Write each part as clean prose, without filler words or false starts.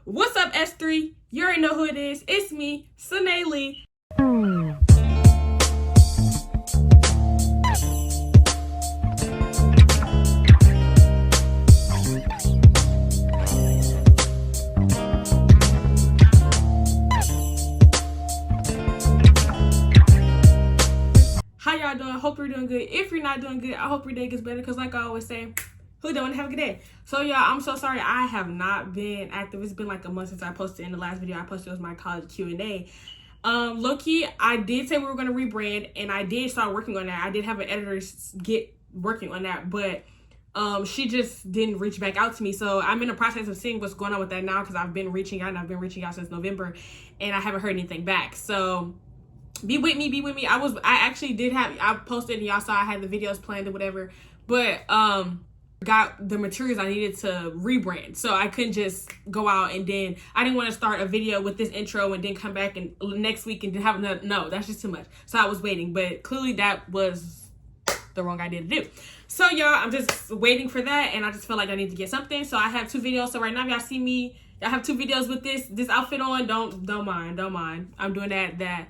What's up, S3? You already know who it is. It's me, SeanaLee. How y'all doing? Hope you're doing good. If you're not doing good, I hope your day gets better, because like I always say, who don't have a good day? So y'all, I'm so sorry I have not been active. It's been like a month since I posted. In the last video I posted was my college Q&A. Low-key, I did say we were going to rebrand, and I did start working on that. I did have an editor get working on that, but she just didn't reach back out to me. So I'm in the process of seeing what's going on with that now, because I've been reaching out, and I've been reaching out since November, and I haven't heard anything back. So be with me. I posted, and y'all saw I had the videos planned or whatever, but got the materials I needed to rebrand. So I couldn't just go out, and then I didn't want to start a video with this intro and then come back and next week and then have another. No, that's just too much. So I was waiting, but clearly that was the wrong idea to do. So y'all, I'm just waiting for that, and I just feel like I need to get something. So I have 2 videos. So right now y'all see me, y'all have 2 videos with this outfit on. Don't mind. I'm doing that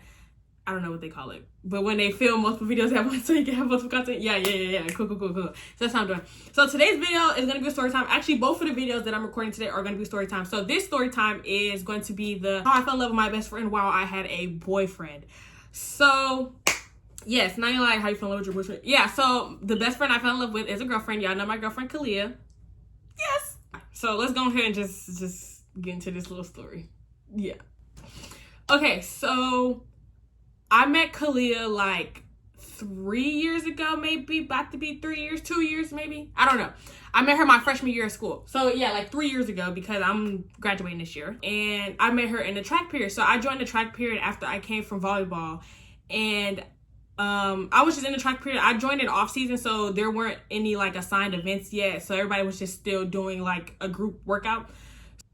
I don't know what they call it, but when they film multiple videos at once so you can have multiple content. Yeah. Cool. So that's how I'm doing. So today's video is going to be a story time. Actually, both of the videos that I'm recording today are going to be story time. So this story time is going to be how I fell in love with my best friend while I had a boyfriend. So yes, not gonna lie, how you fell in love with your boyfriend. Yeah, so the best friend I fell in love with is a girlfriend. Y'all know my girlfriend, Kalia. Yes. So let's go ahead and just get into this little story. Yeah. Okay, so I met Kalia like 3 years ago, maybe, about to be 3 years, 2 years maybe. I don't know. I met her my freshman year of school. So yeah, like 3 years ago, because I'm graduating this year. And I met her in the track period. So I joined the track period after I came from volleyball. And I was just in the track period. I joined in off season, so there weren't any like assigned events yet. So everybody was just still doing like a group workout.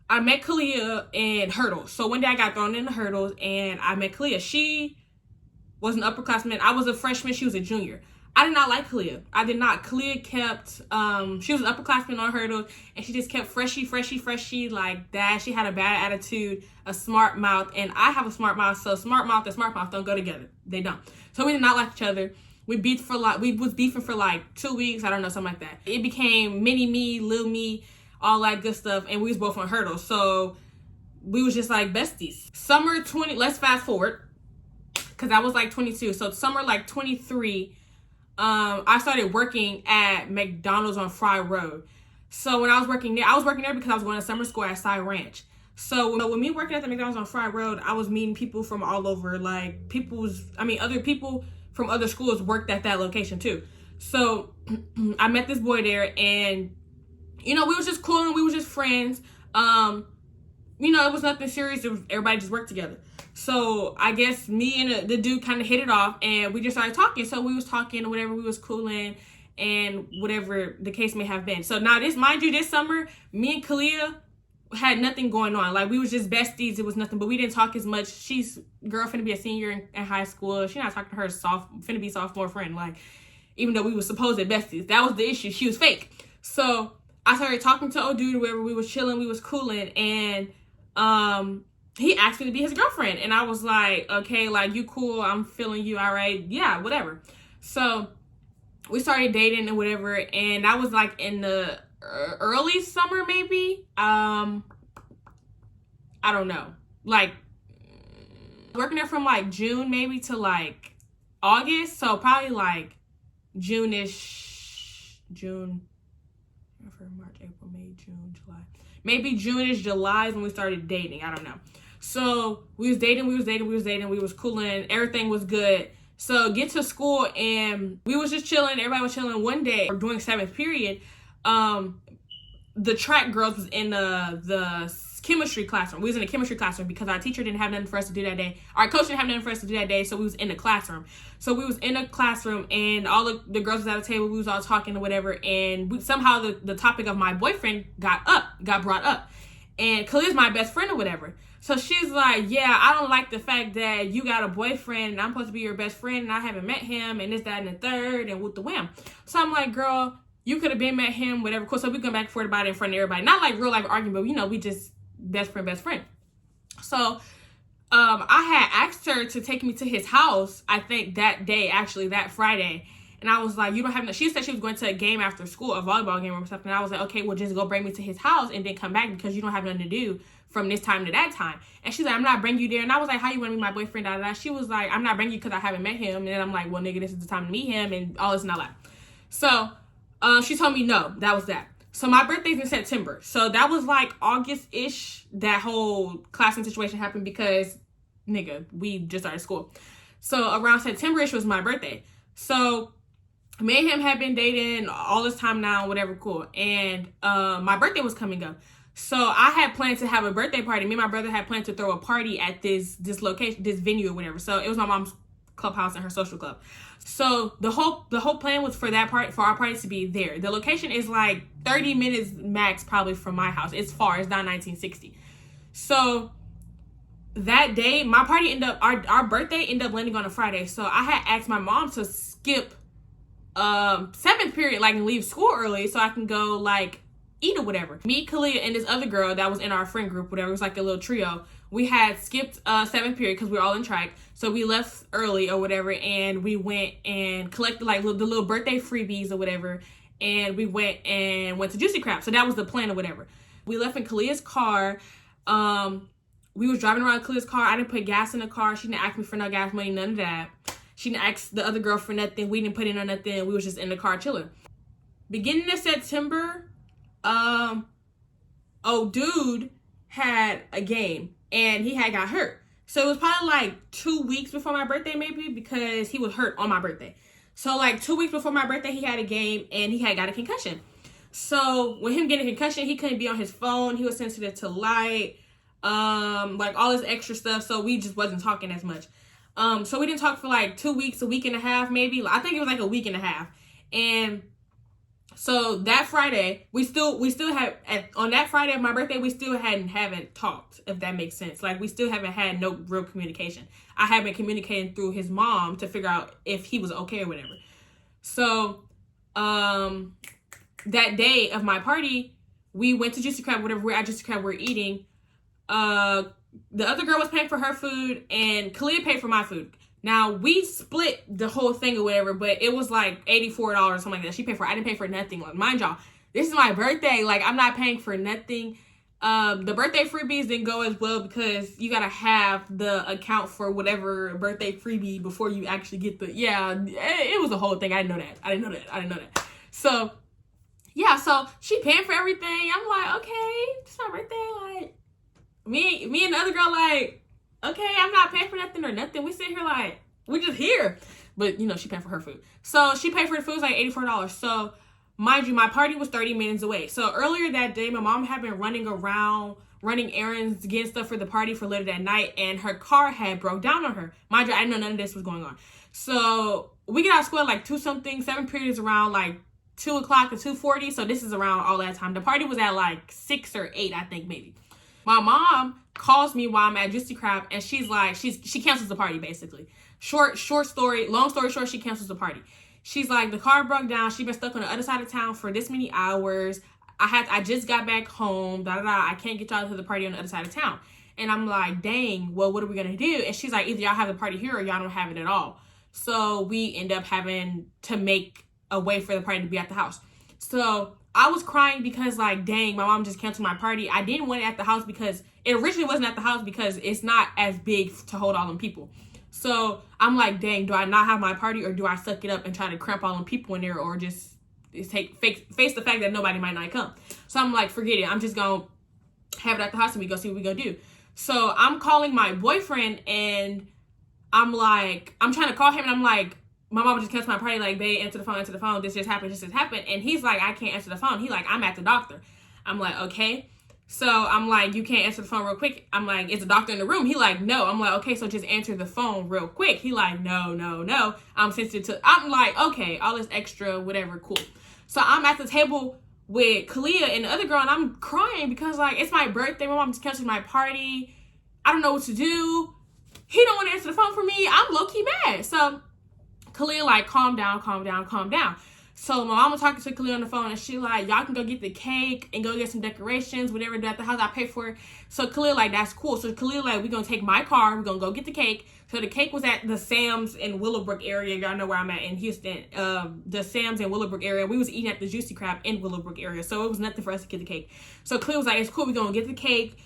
I met Kalia in hurdles. So one day I got thrown in the hurdles and I met Kalia. She was an upperclassman. I was a freshman. She was a junior. I did not like Kalia. I did not. Kalia kept, she was an upperclassman on hurdles, and she just kept freshy like that. She had a bad attitude, a smart mouth, and I have a smart mouth, so smart mouth and smart mouth don't go together. They don't. So we did not like each other. We was beefing for like 2 weeks. I don't know, something like that. It became mini me, little me, all that good stuff, and we was both on hurdles. So we was just like besties. Summer 20, let's fast forward, because I was like 22. So summer like 23, I started working at McDonald's on Fry Road. So when I was working there because I was going to summer school at Cy Ranch. So when me working at the McDonald's on Fry Road, I was meeting people from all over, like other people from other schools worked at that location too. So I met this boy there, and we was just cool, and we were just friends. It was nothing serious. Everybody just worked together. So I guess me and the dude kind of hit it off, and we just started talking. So we was talking or whatever, we was cooling and whatever the case may have been. So now this summer, me and Kalia had nothing going on. Like, we was just besties. It was nothing, but we didn't talk as much. She's finna be a senior in high school. She not talking to her finna be sophomore friend. Like, even though we was supposed besties, that was the issue. She was fake. So I started talking to old dude, wherever we was chilling, we was cooling, and he asked me to be his girlfriend, and I was like, okay, like, you cool, I'm feeling you, all right, yeah, whatever. So we started dating and whatever, and that was like in the early summer, maybe. I don't know, like working there from like June maybe to like August, so probably like June-ish, March, April, May, June, July. Maybe June-ish, July is when we started dating. I don't know. So we was dating. We was cooling. Everything was good. So get to school, and we was just chilling. Everybody was chilling. One day, during 7th period, the track girls was in the chemistry classroom. We was in the chemistry classroom because our teacher didn't have nothing for us to do that day. Our coach didn't have nothing for us to do that day, so we was in the classroom. So we was in a classroom, and all the girls was at a table. We was all talking or whatever, and somehow the topic of my boyfriend got brought up. And Kalia's my best friend or whatever. So she's like, yeah, I don't like the fact that you got a boyfriend and I'm supposed to be your best friend and I haven't met him and this, that, and the third and with the wham. So I'm like, girl, you could have been met him, whatever. Of course, so we go back and forth about it in front of everybody. Not like real life argument, but we just best friend. So I had asked her to take me to his house, I think that day, actually, that Friday. And I was like, you don't have no, she said she was going to a game after school, a volleyball game or something. And I was like, okay, well, just go bring me to his house and then come back because you don't have nothing to do from this time to that time. And she's like, I'm not bringing you there. And I was like, how you want to be my boyfriend? Da, da, da. She was like, I'm not bringing you because I haven't met him. And then I'm like, well, nigga, this is the time to meet him and all this and all that. So she told me no, that was that. So my birthday's in September. So that was like August-ish, that whole classroom situation happened because, nigga, we just started school. So around September-ish was my birthday. So me and him had been dating all this time now, whatever, cool. And my birthday was coming up. So I had planned to have a birthday party. Me and my brother had planned to throw a party at this location, this venue or whatever. So it was my mom's clubhouse and her social club. So the whole plan was for that part, for our party to be there. The location is like 30 minutes max probably from my house. It's far. It's down 1960. So that day, my party ended up, our birthday ended up landing on a Friday. So I had asked my mom to skip 7th period, like, and leave school early so I can go like eat or whatever. Me, Kalia, and this other girl that was in our friend group, whatever, it was like a little trio. We had skipped 7th period because we were all in track. So we left early or whatever, and we went and collected like the little birthday freebies or whatever. And we went to Juicy Crab. So that was the plan or whatever. We left in Kalia's car. We was driving around Kalia's car. I didn't put gas in the car. She didn't ask me for no gas money, none of that. She didn't ask the other girl for nothing. We didn't put in on nothing. We was just in the car chilling. Beginning of September, dude had a game and he had got hurt. So it was probably like 2 weeks before my birthday, maybe, because he was hurt on my birthday. So like 2 weeks before my birthday, he had a game and he had got a concussion. So with him getting a concussion, he couldn't be on his phone. He was sensitive to light, like all this extra stuff. So we just wasn't talking as much. So we didn't talk for like 2 weeks, a week and a half, maybe. I think it was like a week and a half. And so that Friday, we still had, on that Friday of my birthday, we still haven't talked, if that makes sense. Like, we still haven't had no real communication. I have been communicating through his mom to figure out if he was okay or whatever. So, that day of my party, we went to Juicy Crab, whatever, we're at Juicy Crab, we're eating. The other girl was paying for her food, and Kalia paid for my food. Now, we split the whole thing or whatever, but it was like $84 or something like that. She paid for it. I didn't pay for nothing. Like, mind y'all, this is my birthday. Like, I'm not paying for nothing. The birthday freebies didn't go as well because you got to have the account for whatever birthday freebie before you actually get the, it was a whole thing. I didn't know that. So, yeah, so she paying for everything. I'm like, okay, it's my birthday. Like, me and the other girl, like, okay, I'm not paying for nothing or nothing. We sit here like, we just here. But, you know, she paid for her food. So she paid for the food. It was like $84. So, mind you, my party was 30 minutes away. So earlier that day, my mom had been running around, running errands, getting stuff for the party for later that night. And her car had broke down on her. Mind you, I didn't know none of this was going on. So we get out of school at like 2-something. 7th period is around like 2 o'clock to 2:40. So this is around all that time. The party was at like 6 or 8, I think, maybe. My mom calls me while I'm at Juicy Crab, and she's like, she cancels the party, basically. Long story short, she cancels the party. She's like, the car broke down. She's been stuck on the other side of town for this many hours. I just got back home, I can't get y'all to the party on the other side of town. And I'm like, dang, well, what are we going to do? And she's like, either y'all have the party here or y'all don't have it at all. So we end up having to make a way for the party to be at the house. So I was crying because, like, dang, my mom just canceled my party. I didn't want it at the house because it originally wasn't at the house because it's not as big to hold all them people. So I'm like, dang, do I not have my party or do I suck it up and try to cramp all them people in there or just face the fact that nobody might not come? So I'm like, forget it. I'm just going to have it at the house and we go see what we going to do. So I'm calling my boyfriend and I'm like, I'm trying to call him and I'm like, my mom just canceled my party, like, babe, answer the phone, this just happened. And he's like, I can't answer the phone. He like, I'm at the doctor. I'm like, okay. So I'm like, you can't answer the phone real quick. I'm like, is the doctor in the room? He like, no. I'm like, okay, so just answer the phone real quick. He like, no. I'm sensitive to, I'm like, okay, all this extra, whatever, cool. So I'm at the table with Kalia and the other girl, and I'm crying because, like, it's my birthday. My mom just canceled my party. I don't know what to do. He don't want to answer the phone for me. I'm low-key mad. So Kalia like, calm down. So my mom was talking to Khalil on the phone, and she like, y'all can go get the cake and go get some decorations, whatever, at the house. I pay for it. So Khalil like, that's cool. So Khalil like, we're going to take my car. We're going to go get the cake. So the cake was at the Sam's in Willowbrook area. Y'all know where I'm at in Houston. The Sam's in Willowbrook area. We was eating at the Juicy Crab in Willowbrook area. So it was nothing for us to get the cake. So Khalil was like, it's cool. We're going to get the cake.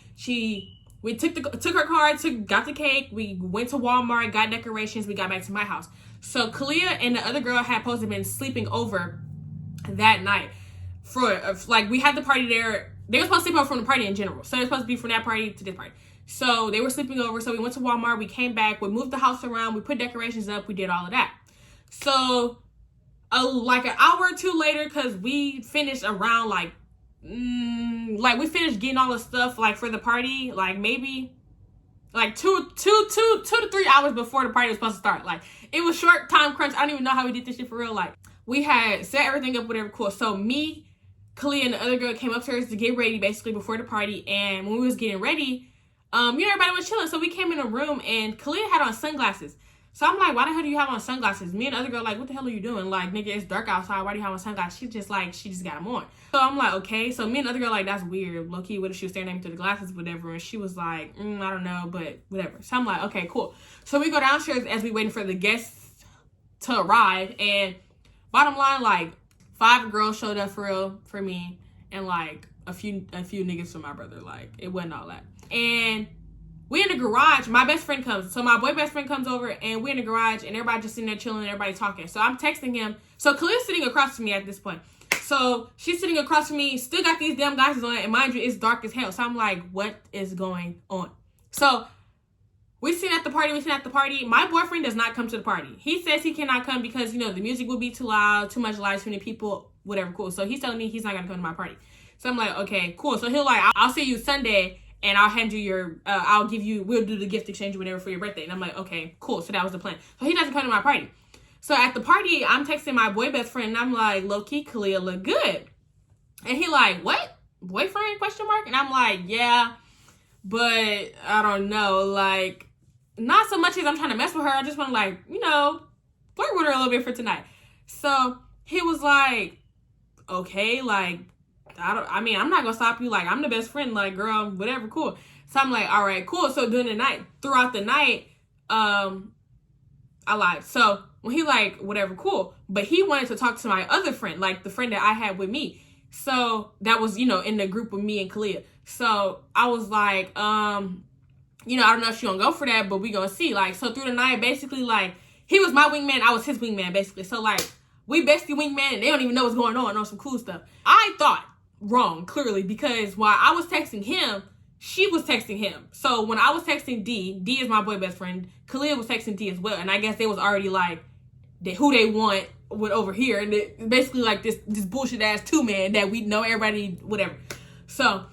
We took her car, got the cake. We went to Walmart, got decorations. We got back to my house. So Kalia and the other girl had supposed to have been sleeping over that night. Like, we had the party there. They were supposed to sleep over from the party in general. So they were supposed to be from that party to this party. So they were sleeping over. So we went to Walmart. We came back. We moved the house around. We put decorations up. We did all of that. So like an hour or two later, because we finished around like we finished getting all the stuff like for the party, like maybe like two to 3 hours before the party was supposed to start. Like, it was short time crunch. I don't even know how we did this shit for real. Like, we had set everything up, whatever, cool. So me, Kalia, and the other girl came upstairs to get ready basically before the party. And when we was getting ready, everybody was chilling. So we came in a room and Kalia had on sunglasses. So I'm like, why the hell do you have on sunglasses? Me and the other girl like, what the hell are you doing? Like, nigga, it's dark outside. Why do you have on sunglasses? She just got them on. So I'm like, okay. So me and the other girl like, that's weird. Low key, what if she was staring at me through the glasses, whatever. And she was like, I don't know, but whatever. So I'm like, okay, cool. So we go downstairs as we waiting for the guests to arrive. And bottom line, like 5 girls showed up for me, and like a few niggas for my brother. Like, it wasn't all that. And we in the garage. My best friend comes. So my boy best friend comes over, and we in the garage, and everybody just sitting there chilling, and everybody talking. So I'm texting him. So Khalil's sitting across from me at this point. So she's sitting across from me, still got these damn glasses on, and mind you, it's dark as hell. So I'm like, what is going on? So we sitting at the party. My boyfriend does not come to the party. He says he cannot come because, the music would be too loud, too much lights, too many people, whatever, cool. So he's telling me he's not going to come to my party. So I'm like, okay, cool. So he'll like, I'll see you Sunday, and I'll hand you we'll do the gift exchange or whatever for your birthday. And I'm like, okay, cool. So that was the plan. So he doesn't come to my party. So at the party, I'm texting my boy best friend, and I'm like, low-key, Kalia look good. And he like, what? Boyfriend, question mark? And I'm like, yeah, but I don't know. Like, not so much as I'm trying to mess with her. I just want to, like, flirt with her a little bit for tonight. So he was like, okay, like, I'm not gonna stop you. Like, I'm the best friend. Like, girl, whatever, cool. So I'm like, all right, cool. So throughout the night, I lied. So when he like, whatever, cool. But he wanted to talk to my other friend, like the friend that I had with me. So that was, in the group with me and Kalia. So I was like, I don't know if she gonna go for that, but we gonna see. Like, so through the night, basically, like, he was my wingman, I was his wingman, basically. So like, we basically wingman, and they don't even know what's going on some cool stuff. I thought wrong, clearly, because while I was texting him, she was texting him. So when I was texting D is my boy best friend, Khalil was texting D as well, and I guess they was already like, who they want with over here, and it, basically like this bullshit ass 2-man that we know everybody, whatever. So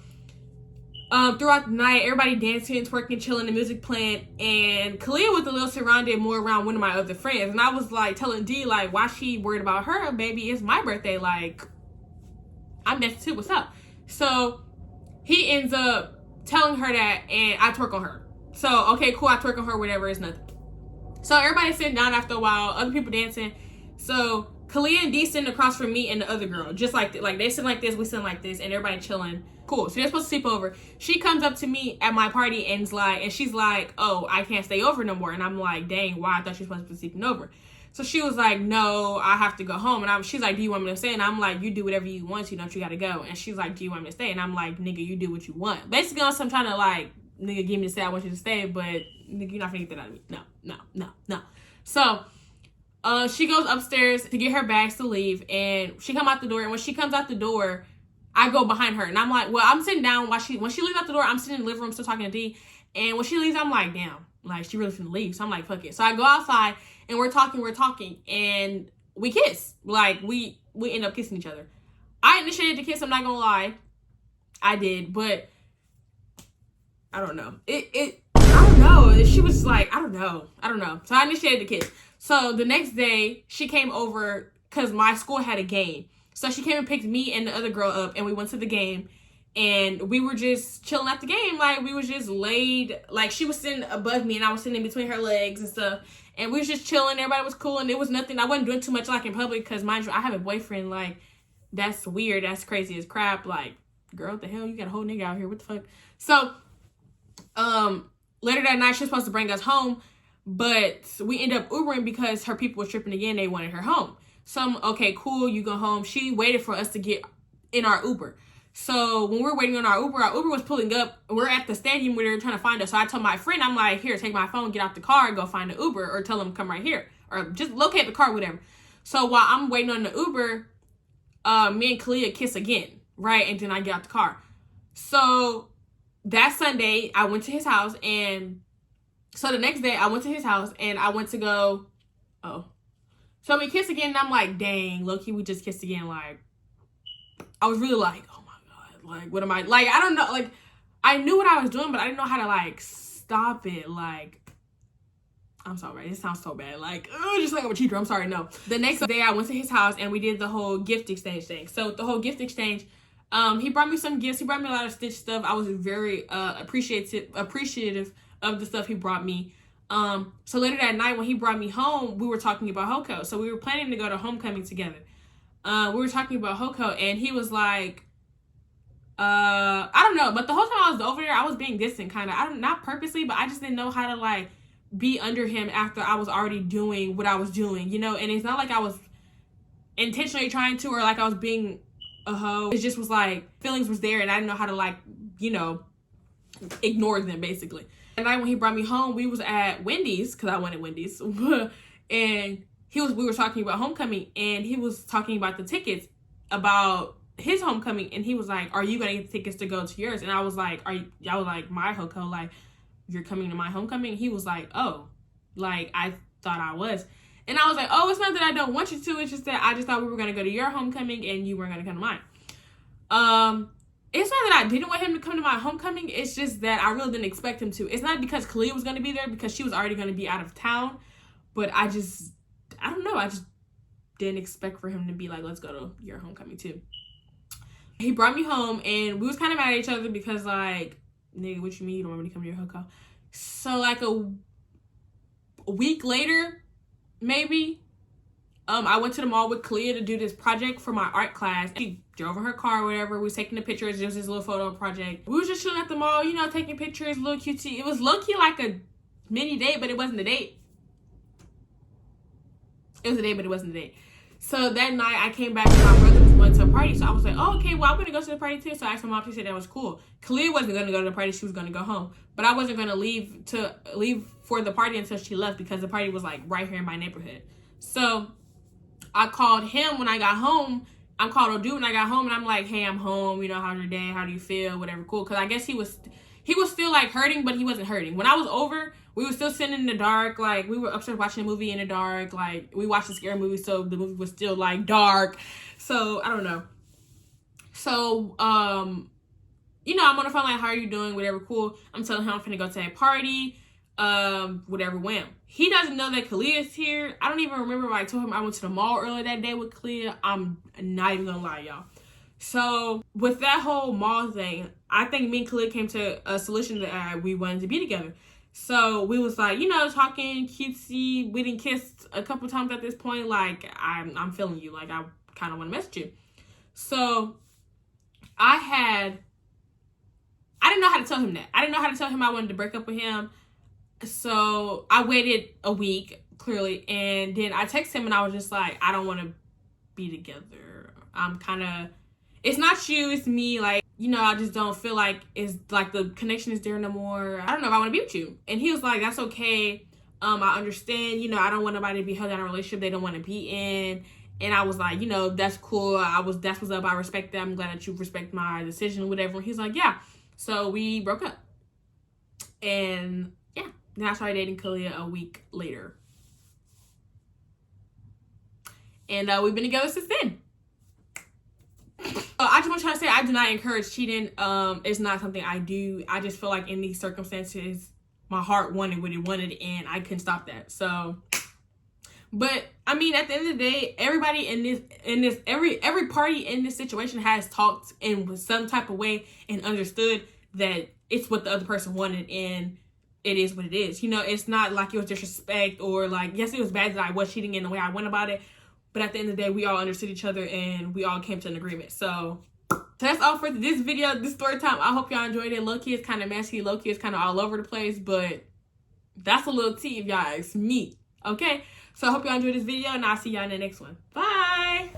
throughout the night, everybody dancing, twerking, chilling, the music playing, and Khalil was a little surrounded more around one of my other friends, and I was like telling D like, why she worried about her? Baby, it's my birthday, like, I'm next too, what's up? So he ends up telling her that, and I twerk on her. So, okay, cool, I twerk on her, whatever, it's nothing. So everybody's sitting down after a while, other people dancing. So Kalia and D sitting across from me and the other girl, just like they sitting like this, we sitting like this, and everybody chilling. Cool. So they're supposed to sleep over. She comes up to me at my party and she's like, oh, I can't stay over no more. And I'm like, dang, why? I thought she was supposed to be sleeping over. So she was like, no, I have to go home. And she's like, do you want me to stay? And I'm like, you do whatever you want to, don't you gotta go? And she's like, do you want me to stay? And I'm like, nigga, you do what you want. Basically on some trying to like, nigga, give me to stay, I want you to stay, but nigga, you're not gonna get that out of me. No. So she goes upstairs to get her bags to leave, and she come out the door, and when she comes out the door, I go behind her, and I'm like, well, I'm sitting down when she leaves out the door, I'm sitting in the living room still talking to D, and when she leaves, I'm like, damn, like, she really finna leave. So I'm like, fuck it. So I go outside, and we're talking, and we kiss. Like, we end up kissing each other. I initiated the kiss, I'm not gonna lie. I did, but I don't know. I don't know. She was like, I don't know. So I initiated the kiss. So the next day, she came over because my school had a game. So she came and picked me and the other girl up, and we went to the game. And we were just chilling at the game. Like, we was just laid, like, she was sitting above me and I was sitting in between her legs and stuff. And we was just chilling. Everybody was cool. And it was nothing. I wasn't doing too much, like, in public. Because, mind you, I have a boyfriend. Like, that's weird. That's crazy as crap. Like, girl, what the hell? You got a whole nigga out here. What the fuck? So, later that night, she was supposed to bring us home. But we ended up Ubering because her people were tripping again. They wanted her home. So, okay, cool. You go home. She waited for us to get in our Uber. So when we're waiting on our Uber was pulling up. We're at the stadium where they're trying to find us. So I told my friend, I'm like, here, take my phone, get out the car, and go find the Uber, or tell them to come right here, or just locate the car, whatever. So while I'm waiting on the Uber, me and Kalia kiss again, right? And then I get out the car. So that Sunday, I went to his house, and so the next day I went to his house, and I went to go, so we kissed again, and I'm like, dang, low-key, we just kissed again. Like, I was really like, oh my God, like, what am I, like, I don't know, like, I knew what I was doing, but I didn't know how to, like, stop it. Like, I'm sorry, it sounds so bad, like, just like I'm a cheater, I'm sorry, no. The next day, I went to his house, and we did the whole gift exchange thing. So, the whole gift exchange, he brought me some gifts, he brought me a lot of Stitch stuff. I was very appreciative of the stuff he brought me. So later that night, when he brought me home, we were talking about Hoko. So, we were planning to go to homecoming together. We were talking about Hoko, and he was like, I don't know, but the whole time I was over there, I was being distant, kind of. Not purposely, but I just didn't know how to, like, be under him after I was already doing what I was doing, you know? And it's not like I was intentionally trying to, or like I was being a hoe. It just was like, feelings was there, and I didn't know how to, like, you know, ignore them, basically. The night when he brought me home, we was at Wendy's, because I wanted Wendy's, and we were talking about homecoming, and he was talking about the tickets, about his homecoming, and he was like, are you gonna get the tickets to go to yours? And I was like, I was like, my Hoko, like, you're coming to my homecoming? He was like, oh, like, I thought I was. And I was like, oh, it's not that I don't want you to, it's just that I just thought we were gonna go to your homecoming and you weren't gonna come to mine. It's not that I didn't want him to come to my homecoming, it's just that I really didn't expect him to. It's not because Kalia was gonna be there, because she was already gonna be out of town, but I don't know, I just didn't expect for him to be like, let's go to your homecoming too. He brought me home, and we was kind of mad at each other because, like, nigga, what you mean you don't want me to come to your Hoko? So, like, a week later, maybe, I went to the mall with Kalia to do this project for my art class. She drove in her car or whatever. We was taking the pictures. Just this little photo project. We was just chilling at the mall, you know, taking pictures, little cutesy. It was low-key like a mini date, but it wasn't a date. It was a date, but it wasn't a date. So that night, I came back and my brother was going to a party. So I was like, oh, okay, well, I'm going to go to the party too. So I asked my mom, she said that was cool. Kalia wasn't going to go to the party. She was going to go home. But I wasn't going to leave for the party until she left, because the party was, like, right here in my neighborhood. So I called him when I got home. I called Odu when I got home, and I'm like, hey, I'm home. You know, how's your day? How do you feel? Whatever, cool. Because I guess he was still, like, hurting, but he wasn't hurting. When I was over, we were still sitting in the dark. Like, we were upstairs watching a movie in the dark. Like, we watched a scary movie, so the movie was still, like, dark. So, I don't know. So, you know, I'm on the phone like, how are you doing? Whatever, cool. I'm telling him I'm finna go to a party. Whatever, wham. He doesn't know that Kalia's here. I don't even remember if I told him I went to the mall earlier that day with Kalia. I'm not even gonna lie, y'all. So, with that whole mall thing, I think me and Kalia came to a solution that we wanted to be together. So we was like, you know, talking cutesy. We didn't kiss a couple times at this point. Like, I'm feeling you. Like, I kind of want to message you. So I didn't know how to tell him that. I didn't know how to tell him I wanted to break up with him. So I waited a week, clearly. And then I texted him and I was just like, I don't want to be together. I'm kind of, it's not you, it's me. Like, you know, I just don't feel like it's like the connection is there no more. I don't know if I want to be with you. And he was like, that's okay. I understand, you know, I don't want nobody to be held in a relationship they don't want to be in. And I was like, you know, that's cool. That's what's up. I respect that. I'm glad that you respect my decision, whatever. And he's like, yeah. So we broke up. And yeah, then I started dating Kalia a week later. And we've been together since then. I just want to try to say I do not encourage cheating. It's not something I do. I just feel like in these circumstances, my heart wanted what it wanted, and I couldn't stop that. So, But I mean, at the end of the day, everybody every party in this situation has talked in some type of way and understood that it's what the other person wanted, and it is what it is. You know, it's not like it was disrespect or like, yes, it was bad that I was cheating in the way I went about it, but at the end of the day, we all understood each other and we all came to an agreement. So that's all for this video, this story time. I hope y'all enjoyed it. Low key is kind of messy. Low key is kind of all over the place, but that's a little tea if y'all ask me. Okay? So I hope y'all enjoyed this video, and I'll see y'all in the next one. Bye!